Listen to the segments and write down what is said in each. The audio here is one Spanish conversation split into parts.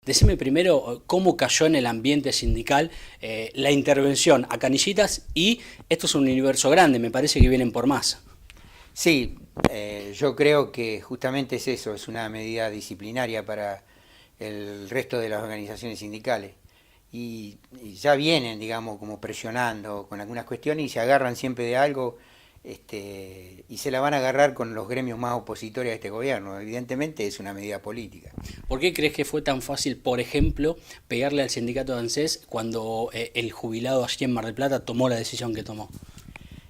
Decime primero cómo cayó en el ambiente sindical la intervención a Canillitas y esto es un universo grande, me parece que vienen por más. Sí, yo creo que justamente es eso, es una medida disciplinaria para el resto de las organizaciones sindicales. Y ya vienen, digamos, como presionando con algunas cuestiones y se agarran siempre de algo, y se la van a agarrar con los gremios más opositores a este gobierno. Evidentemente es una medida política. ¿Por qué crees que fue tan fácil, por ejemplo, pegarle al sindicato de ANSES cuando el jubilado allí en Mar del Plata tomó la decisión que tomó?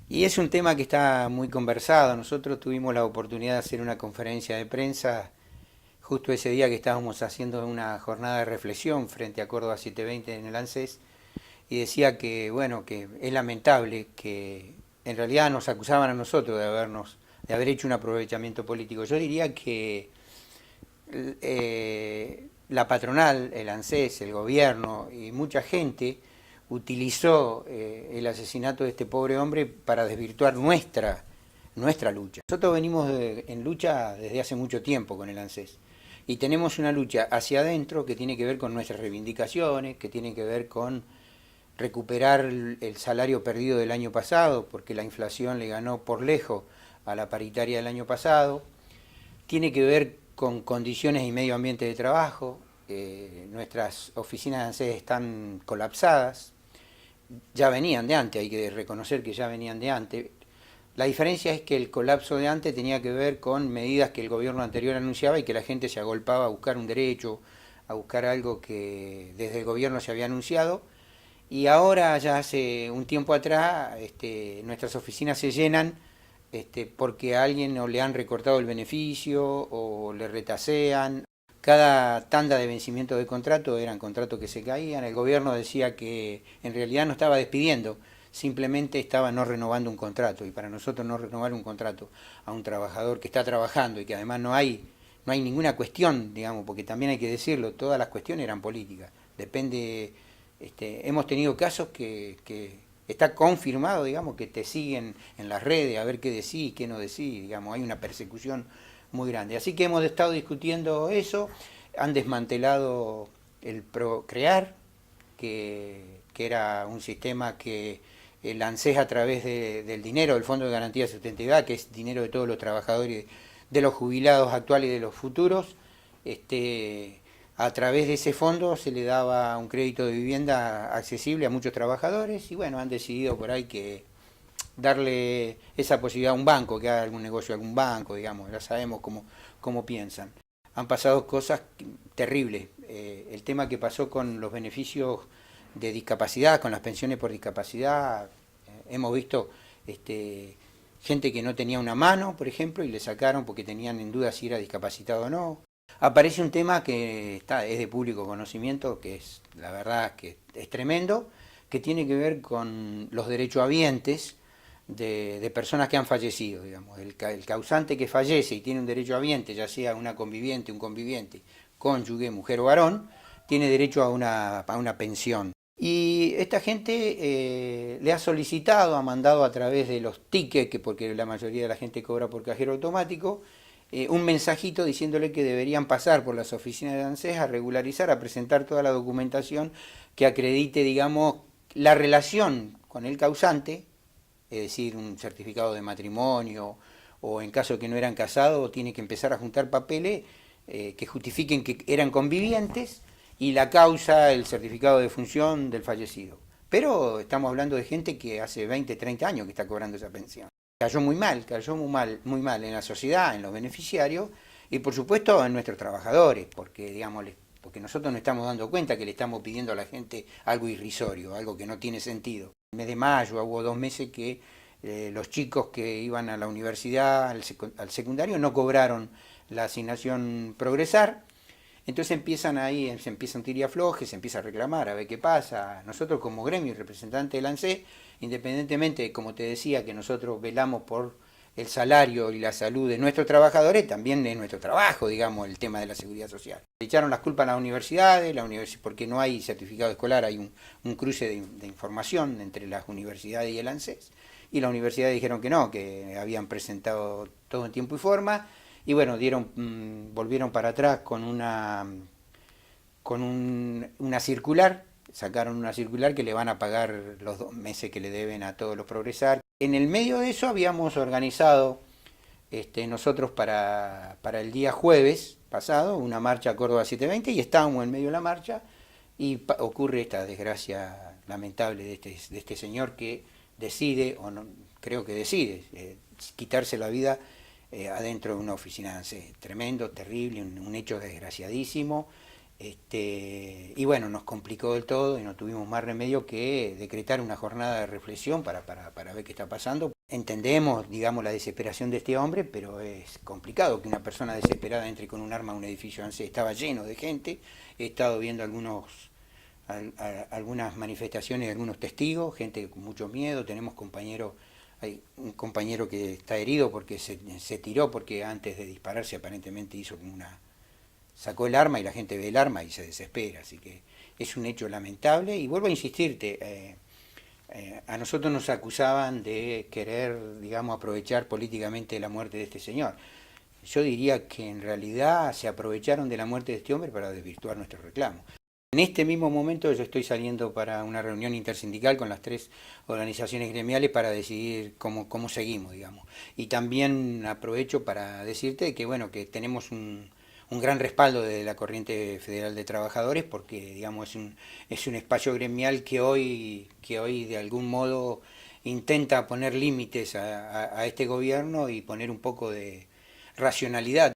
Y es un tema que está muy conversado. Nosotros tuvimos la oportunidad de hacer una conferencia de prensa justo ese día que estábamos haciendo una jornada de reflexión frente a Córdoba 720 en el ANSES, y decía que, bueno, que es lamentable que en realidad nos acusaban a nosotros de haber hecho un aprovechamiento político. Yo diría que la patronal, el ANSES, el gobierno y mucha gente utilizó el asesinato de este pobre hombre para desvirtuar nuestra lucha. Nosotros venimos en lucha desde hace mucho tiempo con el ANSES y tenemos una lucha hacia adentro que tiene que ver con nuestras reivindicaciones, que tiene que ver con recuperar el salario perdido del año pasado, porque la inflación le ganó por lejos a la paritaria del año pasado, tiene que ver con condiciones y medio ambiente de trabajo. Nuestras oficinas de ANSES están colapsadas, ya venían de antes, hay que reconocer que ya venían de antes. La diferencia es que el colapso de antes tenía que ver con medidas que el gobierno anterior anunciaba y que la gente se agolpaba a buscar un derecho, a buscar algo que desde el gobierno se había anunciado. Y ahora, ya hace un tiempo atrás, nuestras oficinas se llenan porque a alguien o le han recortado el beneficio o le retasean. Cada tanda de vencimiento de contrato eran contratos que se caían. El gobierno decía que en realidad no estaba despidiendo, simplemente estaba no renovando un contrato. Y para nosotros no renovar un contrato a un trabajador que está trabajando y que además no hay ninguna cuestión, digamos, porque también hay que decirlo, todas las cuestiones eran políticas. Depende, hemos tenido casos que está confirmado, digamos, que te siguen en las redes a ver qué decís, qué no decís, digamos, hay una persecución muy grande. Así que hemos estado discutiendo eso, han desmantelado el Procrear, que era un sistema que el ANSES a través del dinero del Fondo de Garantía de Sustentabilidad, que es dinero de todos los trabajadores, de los jubilados actuales y de los futuros, a través de ese fondo se le daba un crédito de vivienda accesible a muchos trabajadores y bueno, han decidido por ahí que darle esa posibilidad a un banco, que haga algún negocio a algún banco, digamos, ya sabemos cómo piensan. Han pasado cosas terribles. El tema que pasó con los beneficios de discapacidad, con las pensiones por discapacidad, hemos visto gente que no tenía una mano, por ejemplo, y le sacaron porque tenían en duda si era discapacitado o no. Aparece un tema que es de público conocimiento, que es la verdad que es tremendo, que tiene que ver con los derechohabientes de personas que han fallecido, digamos. El causante que fallece y tiene un derechohabiente, ya sea una conviviente, un conviviente, cónyuge, mujer o varón, tiene derecho a una pensión. Y esta gente le ha solicitado, ha mandado a través de los tickets, que porque la mayoría de la gente cobra por cajero automático, un mensajito diciéndole que deberían pasar por las oficinas de ANSES a regularizar, a presentar toda la documentación que acredite, digamos, la relación con el causante, es decir, un certificado de matrimonio, o en caso de que no eran casados, tiene que empezar a juntar papeles que justifiquen que eran convivientes, y la causa, el certificado de función del fallecido. Pero estamos hablando de gente que hace 20, 30 años que está cobrando esa pensión. Cayó muy mal en la sociedad, en los beneficiarios y por supuesto en nuestros trabajadores, porque digamos, porque nosotros nos estamos dando cuenta que le estamos pidiendo a la gente algo irrisorio, algo que no tiene sentido. En el mes de mayo hubo 2 meses que los chicos que iban a la universidad, al secundario, no cobraron la asignación Progresar. Entonces empiezan ahí, se empieza un tiriafloje, se empieza a reclamar, a ver qué pasa. Nosotros como gremio y representante del ANSES, independientemente, como te decía, que nosotros velamos por el salario y la salud de nuestros trabajadores, también es nuestro trabajo, digamos, el tema de la seguridad social. Le echaron las culpas a las universidades, porque no hay certificado escolar, hay un cruce de información entre las universidades y el ANSES, y las universidades dijeron que no, que habían presentado todo en tiempo y forma, y bueno, volvieron para atrás con una circular, sacaron una circular que le van a pagar los 2 meses que le deben a todos los progresar. En el medio de eso habíamos organizado nosotros para el día jueves pasado una marcha a Córdoba 720 y estábamos en medio de la marcha y ocurre esta desgracia lamentable de este señor que decide, o no, creo que decide, quitarse la vida adentro de una oficina de ANSES. Tremendo, terrible, un hecho desgraciadísimo. Y bueno, nos complicó del todo y no tuvimos más remedio que decretar una jornada de reflexión para ver qué está pasando. Entendemos, digamos, la desesperación de este hombre, pero es complicado que una persona desesperada entre con un arma a un edificio ANSES. Estaba lleno de gente, he estado viendo algunas manifestaciones de algunos testigos, gente con mucho miedo, tenemos compañeros. Hay un compañero que está herido porque se tiró, porque antes de dispararse aparentemente hizo como sacó el arma y la gente ve el arma y se desespera, así que es un hecho lamentable. Y vuelvo a insistirte, a nosotros nos acusaban de querer, digamos, aprovechar políticamente la muerte de este señor. Yo diría que en realidad se aprovecharon de la muerte de este hombre para desvirtuar nuestro reclamo. En este mismo momento yo estoy saliendo para una reunión intersindical con las 3 organizaciones gremiales para decidir cómo seguimos, digamos. Y también aprovecho para decirte que, bueno, que tenemos un gran respaldo de la Corriente Federal de Trabajadores porque, digamos, es un espacio gremial que hoy de algún modo intenta poner límites a este gobierno y poner un poco de racionalidad.